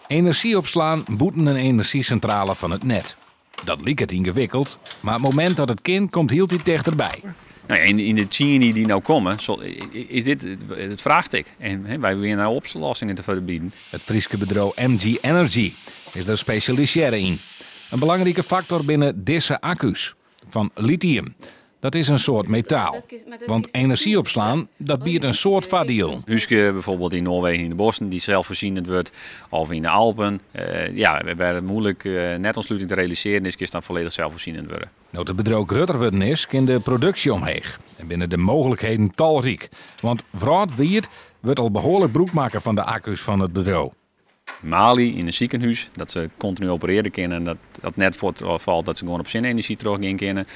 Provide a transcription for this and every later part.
Energie opslaan boeten een energiecentrale van het net. Dat liep het ingewikkeld, maar het moment dat het kind komt hield hij dichterbij. Nou ja, in de tijden die nou komen, is dit het vraagstuk. En wij willen naar oplossingen te verbieden. Het Friese bedrijf MG Energy is er specialiseer in. Een belangrijke factor binnen deze accu's. Van lithium. Dat is een soort metaal. Want energie opslaan, dat biedt een soort voordeel. Huske bijvoorbeeld in Noorwegen in de bossen die zelfvoorzienend wordt. Of in de Alpen. We hebben moeilijk netontsluiting te realiseren. Dus is dan volledig zelfvoorzienend worden. Nou, het bedrijf groter worden is, kan de productie omheen. En binnen de mogelijkheden talrijk. Want Vroad Wiert wordt al behoorlijk broek maken van de accu's van het bedrijf. Mali in een ziekenhuis, dat ze continu opereren kunnen en dat net voortvalt dat ze gewoon op zinnenergie teruggaan kunnen.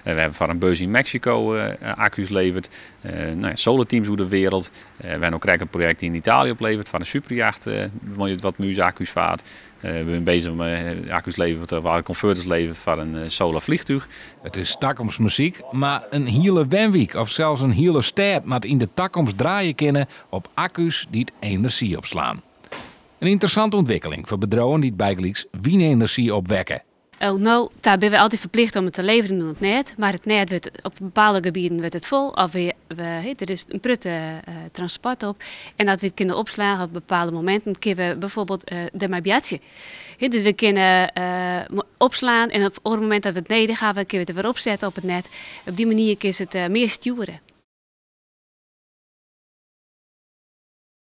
We hebben van een beurs in Mexico accu's leverd. Solarteams hoe de wereld. We hebben ook een project in Italië opleverd van een superjacht, wat muze-accu's vaart. We zijn bezig met accu's leveren, waar converters leveren van een solar vliegtuig. Het is takkomstmuziek, maar een hele wenweek of zelfs een hele stad moet in de takkomst draaien kunnen op accu's die het energie opslaan. Een interessante ontwikkeling voor bedrijven die bijgelijks wienenergie opwekken. Nou, daar zijn we altijd verplicht om het te leveren door het net. Maar het net wordt op bepaalde gebieden wordt het vol. Of er is een prutte transport op. En dat we het kunnen opslagen op bepaalde momenten. Kunnen we bijvoorbeeld de mabiatje. Dus we kunnen opslaan en op het moment dat we het nodig hebben, kunnen we het weer opzetten op het net. Op die manier is het meer sturen.